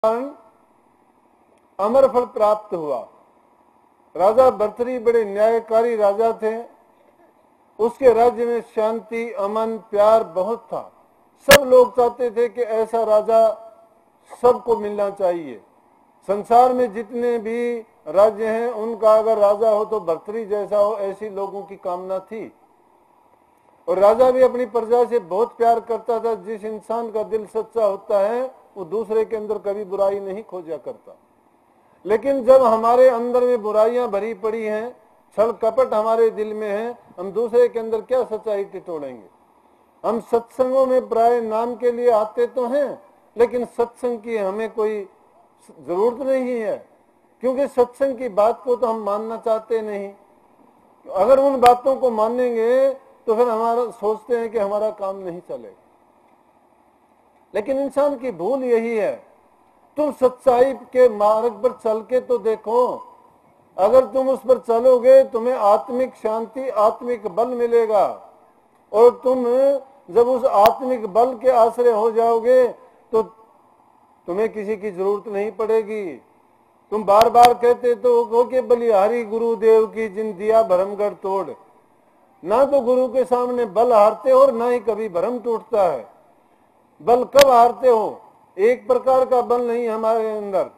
कारण अमर फल प्राप्त हुआ। राजा भर्तृहरि बड़े न्यायकारी राजा थे। उसके राज्य में शांति, अमन, प्यार बहुत था। सब लोग चाहते थे कि ऐसा राजा सबको मिलना चाहिए। संसार में जितने भी राज्य हैं उनका अगर राजा हो तो भर्तृहरि जैसा हो, ऐसी लोगों की कामना थी। और राजा भी अपनी प्रजा से बहुत प्यार करता था। जिस इंसान का दिल सच्चा होता है वो दूसरे के अंदर कभी बुराई नहीं खोजा करता। लेकिन जब हमारे अंदर में बुराइयां भरी पड़ी हैं, छल कपट हमारे दिल में है, हम दूसरे के अंदर क्या सच्चाई टिटोड़ेंगे। हम सत्संगों में प्राय नाम के लिए आते तो हैं, लेकिन सत्संग की हमें कोई जरूरत नहीं है, क्योंकि सत्संग की बात को तो हम मानना चाहते नहीं। अगर उन बातों को मानेंगे तो फिर हमारा सोचते हैं कि हमारा काम नहीं चलेगा। लेकिन इंसान की भूल यही है, तुम सच्चाई के मार्ग पर चल के तो देखो। अगर तुम उस पर चलोगे तुम्हें आत्मिक शांति, आत्मिक बल मिलेगा। और तुम जब उस आत्मिक बल के आश्रय हो जाओगे तो तुम्हें किसी की जरूरत नहीं पड़ेगी। तुम बार बार कहते तो हो कि बलिहारी गुरुदेव की जिन दिया भरमगढ़ तोड़। ना तो गुरु के सामने बल हारते हो और ना ही कभी भरम टूटता है। बल कब हारते हो? एक प्रकार का बल नहीं, हमारे अंदर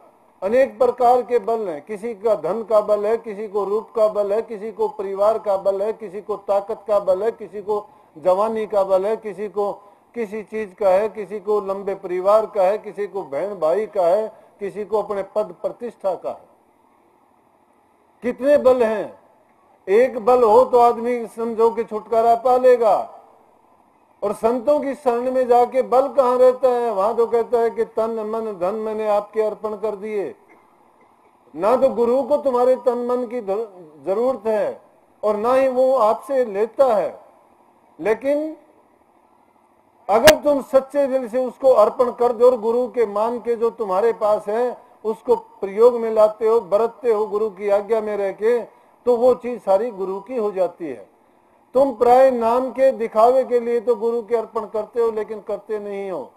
अनेक प्रकार के बल हैं। किसी का धन का बल है, किसी को रूप का बल है, किसी को परिवार का बल है, किसी को ताकत का बल है, किसी को जवानी का बल है, किसी को किसी चीज का है, किसी को लंबे परिवार का है, किसी को बहन भाई का है, किसी को अपने पद प्रतिष्ठा का है। कितने बल हैं? एक बल हो तो आदमी समझो कि छुटकारा पा लेगा। और संतों की शरण में जाके बल कहाँ रहता है? वहां तो कहता है कि तन मन धन मैंने आपके अर्पण कर दिए। ना तो गुरु को तुम्हारे तन मन की जरूरत है और ना ही वो आपसे लेता है। लेकिन अगर तुम सच्चे दिल से उसको अर्पण कर दो और गुरु के मान के जो तुम्हारे पास है उसको प्रयोग में लाते हो, बरतते हो गुरु की आज्ञा में रह के, तो वो चीज सारी गुरु की हो जाती है। तुम प्राय नाम के दिखावे के लिए तो गुरु के अर्पण करते हो, लेकिन करते नहीं हो,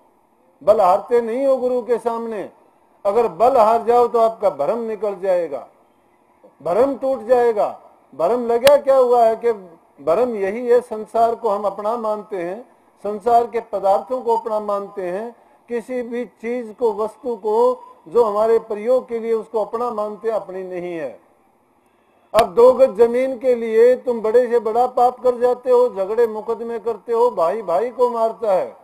बल हारते नहीं हो गुरु के सामने। अगर बल हार जाओ तो आपका भरम निकल जाएगा, भरम टूट जाएगा। भरम लगा क्या हुआ है कि भरम यही है, संसार को हम अपना मानते हैं, संसार के पदार्थों को अपना मानते हैं, किसी भी चीज को, वस्तु को जो हमारे प्रयोग के लिए उसको अपना मानते हैं, अपनी नहीं है। अब 2 गज जमीन के लिए तुम बड़े से बड़ा पाप कर जाते हो, झगड़े मुकदमे करते हो, भाई भाई को मारता है।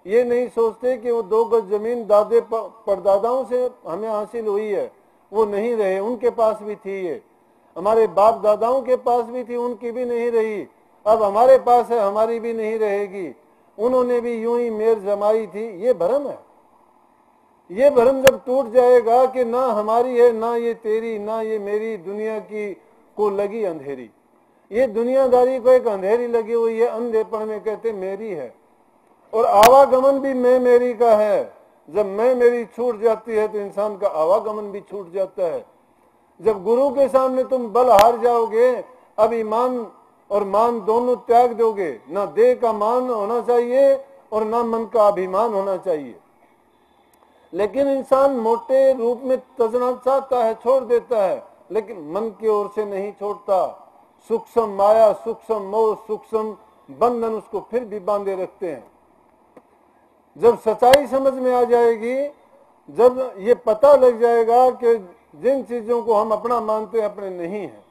ये नहीं सोचते कि वो 2 गज जमीन दादे परदादाओं से हमें हासिल हुई है, वो नहीं रहे, उनके पास भी थी। ये हमारे बाप दादाओं के पास भी थी, उनकी भी नहीं रही। अब हमारे पास है, हमारी भी नहीं रहेगी। उन्होंने भी यूं ही मेर जमाई थी। ये भ्रम है। ये भ्रम जब टूट जाएगा कि ना हमारी है, ना ये तेरी, ना ये मेरी, दुनिया की को लगी अंधेरी। ये दुनियादारी को एक अंधेरी लगी हुई है, अंधेपन में कहते मेरी है। और आवागमन भी मैं मेरी का है। जब मैं मेरी छूट जाती है तो इंसान का आवागमन भी छूट जाता है। जब गुरु के सामने तुम बल हार जाओगे, अब ईमान और मान दोनों त्याग दोगे। ना देह का मान होना चाहिए और ना मन का अभिमान होना चाहिए। लेकिन इंसान मोटे रूप में तजना चाहता है, छोड़ देता है, लेकिन मन की ओर से नहीं छोड़ता। सूक्ष्म माया, सूक्ष्म मोह, सूक्ष्म बंधन उसको फिर भी बांधे रखते हैं। जब सच्चाई समझ में आ जाएगी, जब ये पता लग जाएगा कि जिन चीजों को हम अपना मानते हैं अपने नहीं है,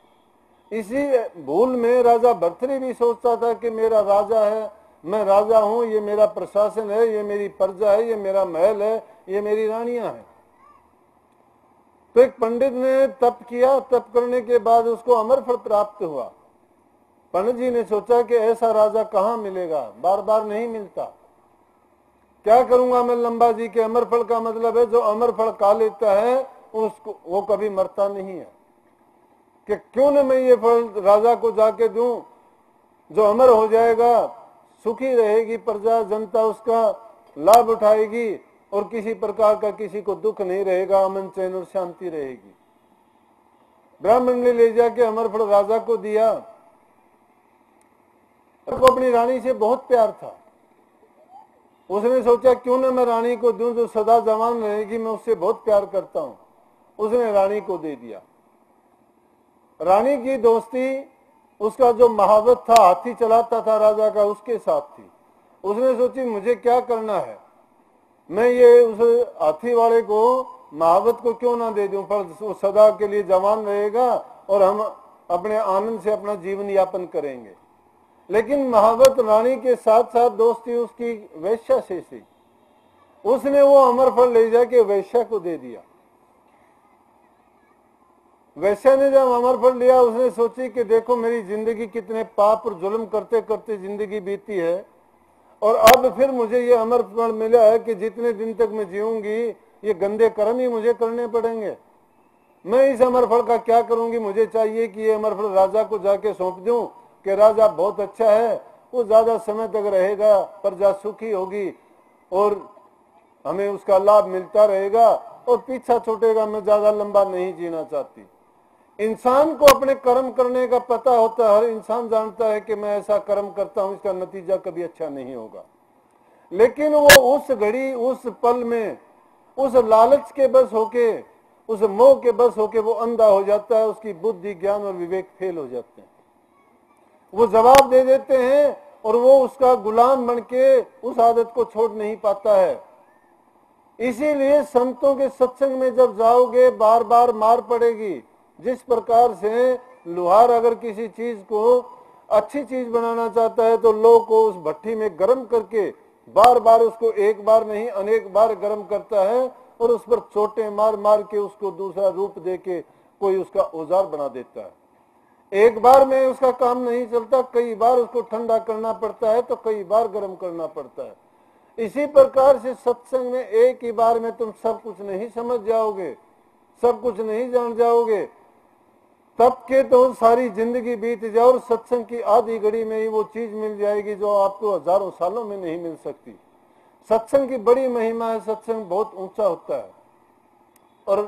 इसी भूल में राजा भर्तृहरि भी सोचता था कि मेरा राजा है, मैं राजा हूं, ये मेरा प्रशासन है, ये मेरी प्रजा है, ये मेरा महल है, ये मेरी रानियां हैं। तो एक पंडित ने तप किया, तप करने के बाद उसको अमर फल प्राप्त हुआ। पंडित जी ने सोचा कि ऐसा राजा कहाँ मिलेगा, बार बार नहीं मिलता। क्या करूंगा मैं लंबा जी के अमर फल का मतलब है जो अमर फल खा लेता है उसको वो कभी मरता नहीं है। कि क्यों न मैं ये फल राजा को जाके दूं जो अमर हो जाएगा, सुखी रहेगी प्रजा, जनता उसका लाभ उठाएगी और किसी प्रकार का किसी को दुख नहीं रहेगा, अमन चैन और शांति रहेगी। ब्राह्मण ने ले जाके अमर फल राजा को दिया। को अपनी रानी से बहुत प्यार था। उसने सोचा क्यों ना मैं रानी को दूं, जो सदा जवान रहेगी, मैं उससे बहुत प्यार करता हूं। उसने रानी को दे दिया। रानी की दोस्ती उसका जो महावत था, हाथी चलाता था राजा का, उसके साथ थी। उसने सोची मुझे क्या करना है, मैं ये उस हाथी वाले को महावत को क्यों ना दे दूं, पर वो सदा के लिए जवान रहेगा और हम अपने आनंद से अपना जीवन यापन करेंगे। लेकिन महावत रानी के साथ साथ दोस्ती उसकी वैश्या से थी। उसने वो अमरफल ले जाके वैश्या को दे दिया। वैश्या ने जब अमरफल लिया, उसने सोची कि देखो मेरी जिंदगी कितने पाप और जुल्म करते करते जिंदगी बीती है, और अब फिर मुझे ये अमरफल मिला है कि जितने दिन तक मैं जीऊंगी ये गंदे कर्म ही मुझे करने पड़ेंगे। मैं इस अमरफल का क्या करूंगी, मुझे चाहिए कि ये अमरफल राजा को जाके सौंप दूं कि राजा बहुत अच्छा है, वो ज्यादा समय तक रहेगा, प्रजा सुखी होगी और हमें उसका लाभ मिलता रहेगा और पीछा छूटेगा, मैं ज्यादा लंबा नहीं जीना चाहती। इंसान को अपने कर्म करने का पता होता है, हर इंसान जानता है कि मैं ऐसा कर्म करता हूं, इसका नतीजा कभी अच्छा नहीं होगा। लेकिन वो उस घड़ी, उस पल में, उस लालच के बस होके, उस मोह के बस होके वो अंधा हो जाता है, उसकी बुद्धि, ज्ञान और विवेक फेल हो जाते हैं। वो जवाब दे देते हैं और वो उसका गुलाम बनके उस आदत को छोड़ नहीं पाता है। इसीलिए संतों के सत्संग में जब जाओगे बार बार मार पड़ेगी। जिस प्रकार से लोहार अगर किसी चीज को अच्छी चीज बनाना चाहता है तो लोह को उस भट्टी में गर्म करके बार बार उसको एक बार नहीं अनेक बार गर्म करता है और उस पर चोटें मार मार के उसको दूसरा रूप दे के कोई उसका औजार बना देता है। एक बार में उसका काम नहीं चलता, कई बार उसको ठंडा करना पड़ता है तो कई बार गर्म करना पड़ता है। इसी प्रकार से सत्संग में एक ही बार में तुम सब कुछ नहीं समझ जाओगे, सब कुछ नहीं जान जाओगे। तब के तो सारी जिंदगी बीत जाए और सत्संग की आधी घड़ी में ही वो चीज मिल जाएगी जो आपको हजारों सालों में नहीं मिल सकती। सत्संग की बड़ी महिमा है, सत्संग बहुत ऊंचा होता है और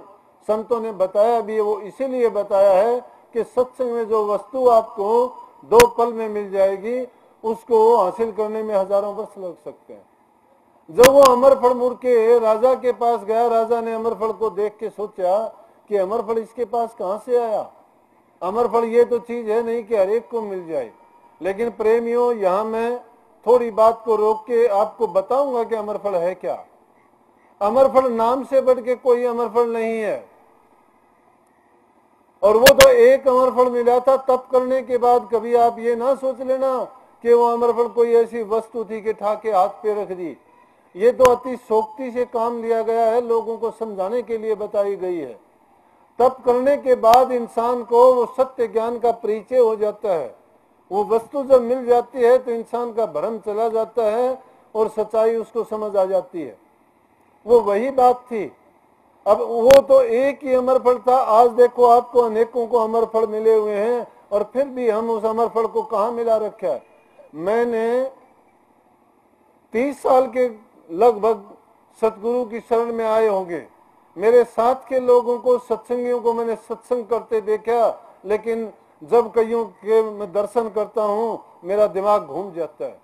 संतों ने बताया भी, वो इसीलिए बताया है कि सत्संग में जो वस्तु आपको 2 पल में मिल जाएगी उसको हासिल करने में हजारों वर्ष लग सकते हैं। जब वो अमरफल मुड़ के राजा के पास गया, राजा ने अमरफल को देख के सोचा कि अमरफल इसके पास कहां से आया। अमरफल ये तो चीज है नहीं कि हरेक को मिल जाए। लेकिन प्रेमियों, यहां मैं थोड़ी बात को रोक के आपको बताऊंगा कि अमरफल है क्या। अमरफल नाम से बढ़ के कोई अमरफल नहीं है। और वो तो एक अमरफल मिला था, तप करने के बाद कभी आप ये ना सोच लेना कि वो अमरफल कोई ऐसी वस्तु थी कि ठा के हाथ पे रख दी। ये तो अति सोक्ति से काम लिया गया है, लोगों को समझाने के लिए बताई गई है। तप करने के बाद इंसान को वो सत्य ज्ञान का परिचय हो जाता है। वो वस्तु जब मिल जाती है तो इंसान का भ्रम चला जाता है और सच्चाई उसको समझ आ जाती है। वो वही बात थी। अब वो तो एक ही अमरफल था, आज देखो आपको अनेकों को अमरफल मिले हुए हैं और फिर भी हम उस अमरफल को कहां मिला रखा है। मैंने 30 साल के लगभग सतगुरु की शरण में आए होंगे। मेरे साथ के लोगों को, सत्संगियों को मैंने सत्संग करते देखा, लेकिन जब कईयों के मैं दर्शन करता हूं मेरा दिमाग घूम जाता है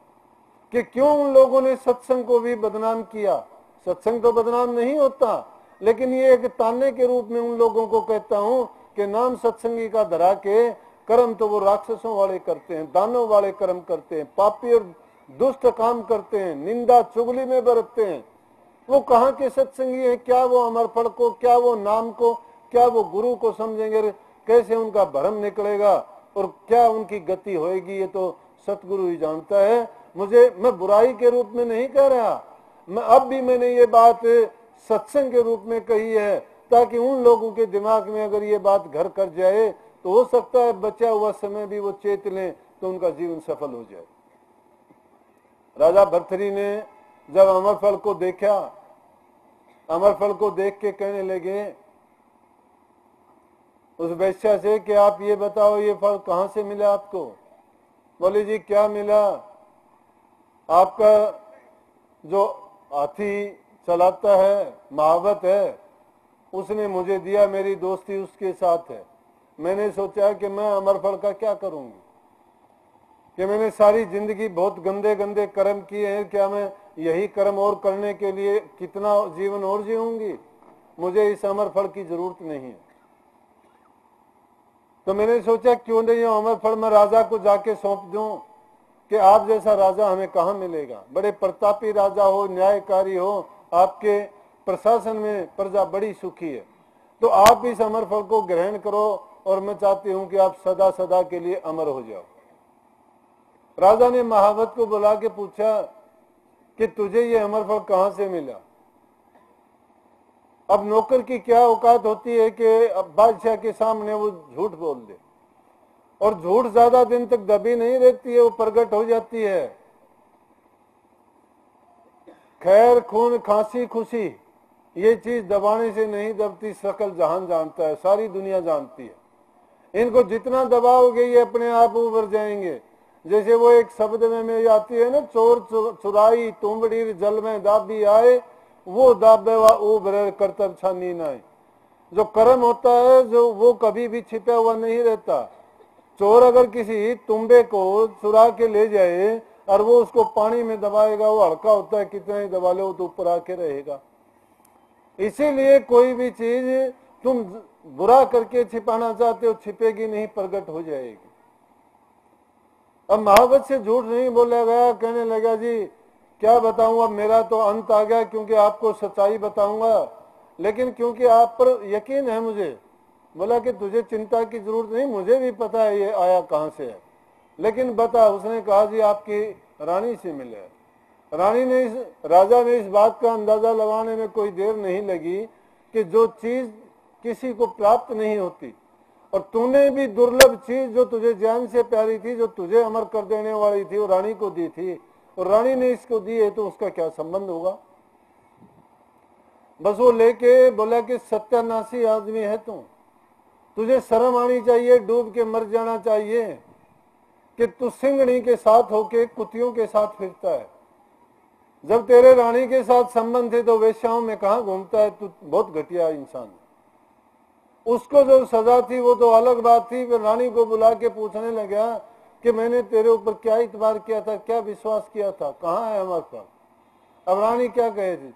कि क्यों उन लोगों ने सत्संग को भी बदनाम किया। सत्संग तो बदनाम नहीं होता, लेकिन ये एक ताने के रूप में उन लोगों को कहता हूं कि नाम सत्संगी का धरा के कर्म तो वो राक्षसों वाले करते हैं, दानों वाले कर्म करते हैं, पापी और दुष्ट काम करते हैं, निंदा चुगली में बरतते हैं। वो कहाँ के सत्संगी है? क्या वो अमरफल को, क्या वो नाम को, क्या वो गुरु को समझेंगे? कैसे उनका भ्रम निकलेगा और क्या उनकी गति होएगी, ये तो सतगुरु ही जानता है। मैं बुराई के रूप में नहीं कह रहा, अब भी मैंने ये बात सत्संग के रूप में कही है ताकि उन लोगों के दिमाग में अगर ये बात घर कर जाए तो हो सकता है बचा हुआ समय भी वो चेत लें तो उनका जीवन सफल हो जाए। राजा भर्तृहरि ने जब अमरफल को देखा, अमरफल को देख के कहने लगे उस वैश्या से कि आप ये बताओ ये फल कहां से मिला आपको। बोले जी क्या मिला, आपका जो हाथी चलाता है, महावत है, उसने मुझे दिया, मेरी दोस्ती उसके साथ है। मैंने सोचा कि मैं अमरफल का क्या करूंगी कि मैंने सारी जिंदगी बहुत गंदे गंदे कर्म किए हैं, क्या मैं यही कर्म और करने के लिए कितना जीवन और जीऊंगी, मुझे इस अमर फल की जरूरत नहीं है। तो मैंने सोचा क्यों नहीं अमर फल मैं राजा को जाके सौंप दूं कि आप जैसा राजा हमें कहां मिलेगा। बड़े प्रतापी राजा हो, न्यायकारी हो, आपके प्रशासन में प्रजा बड़ी सुखी है, तो आप इस अमर फल को ग्रहण करो और मैं चाहती हूं कि आप सदा सदा के लिए अमर हो जाओ। राजा ने महावत को बुला के पूछा कि तुझे ये अमर फल कहां से मिला। अब नौकर की क्या औकात होती है कि अब बादशाह के सामने वो झूठ बोल दे, और झूठ ज्यादा दिन तक दबी नहीं रहती है, वो प्रकट हो जाती है। खैर खून खांसी खुशी ये चीज दबाने से नहीं दबती, सकल जहान जानता है, सारी दुनिया जानती है। इनको जितना दबाओगे ये अपने आप उभर जाएंगे। जैसे वो एक शब्द में आती है ना, चोर चुराई तुमड़ी जल में दाबी आए, वो दाबे व उभरे करतब छानी नाए। जो कर्म होता है जो वो कभी भी छिपा हुआ नहीं रहता। चोर अगर किसी तुम्बे को चुरा के ले जाए और वो उसको पानी में दबाएगा, वो हल्का होता है, कितना ही दबा लो तो ऊपर आके रहेगा। इसीलिए कोई भी चीज तुम बुरा करके छिपाना चाहते हो, छिपेगी नहीं, प्रकट हो जाएगी। अब महावत से झूठ नहीं बोला गया, कहने लगा जी क्या बताऊं, अब मेरा तो अंत आ गया, क्योंकि आपको सच्चाई बताऊंगा, लेकिन क्योंकि आप पर यकीन है मुझे। बोला कि तुझे चिंता की जरूरत नहीं, मुझे भी पता है ये आया कहां से है, लेकिन बता। उसने कहा जी आपकी रानी से मिले। राजा ने इस बात का अंदाजा लगाने में कोई देर नहीं लगी कि जो चीज किसी को प्राप्त नहीं होती, और तूने भी दुर्लभ चीज जो तुझे जान से प्यारी थी, जो तुझे अमर कर देने वाली थी, वो रानी को दी थी, और रानी ने इसको दी है, तो उसका क्या संबंध होगा। बस वो लेके बोला कि सत्यानाशी आदमी है तुझे शर्म आनी चाहिए, डूब के मर जाना चाहिए कि तू सिंगड़ी के साथ होके कुतियों के साथ फिरता है। जब तेरे रानी के साथ संबंध थे तो वेश्याओं में कहां घूमता है, तू बहुत घटिया इंसान। उसको जो सजा थी वो तो अलग बात थी। फिर रानी को बुला के पूछने लगा कि मैंने तेरे ऊपर क्या इतबार किया था, क्या विश्वास किया था, कहाँ है हमारे पास। अब रानी क्या कहे थी,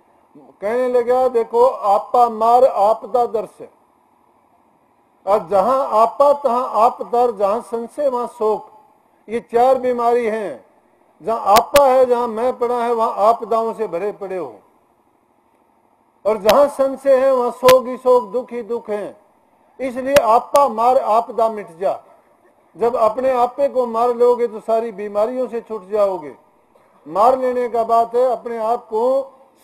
कहने लगा देखो आपा मार आपदा दर्श है, और जहां आपा तहां आप दर, जहां संशय वहां शोक, ये चार बीमारी हैं। जहां आपा है, जहां मैं पड़ा है, वहां आपदाओं से भरे पड़े हो, और जहां संशय है वहां शोक ही शोक, दुख ही दुख है। इसलिए आपा मार आपदा मिट जा। जब अपने आपे को मार लोगे तो सारी बीमारियों से छूट जाओगे। मार लेने का बात है अपने आप को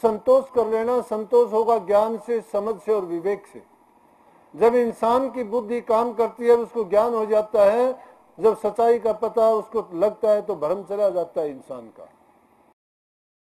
संतोष कर लेना। संतोष होगा ज्ञान से, समझ से और विवेक से। जब इंसान की बुद्धि काम करती है, उसको ज्ञान हो जाता है, जब सच्चाई का पता उसको लगता है, तो भ्रम चला जाता है इंसान का।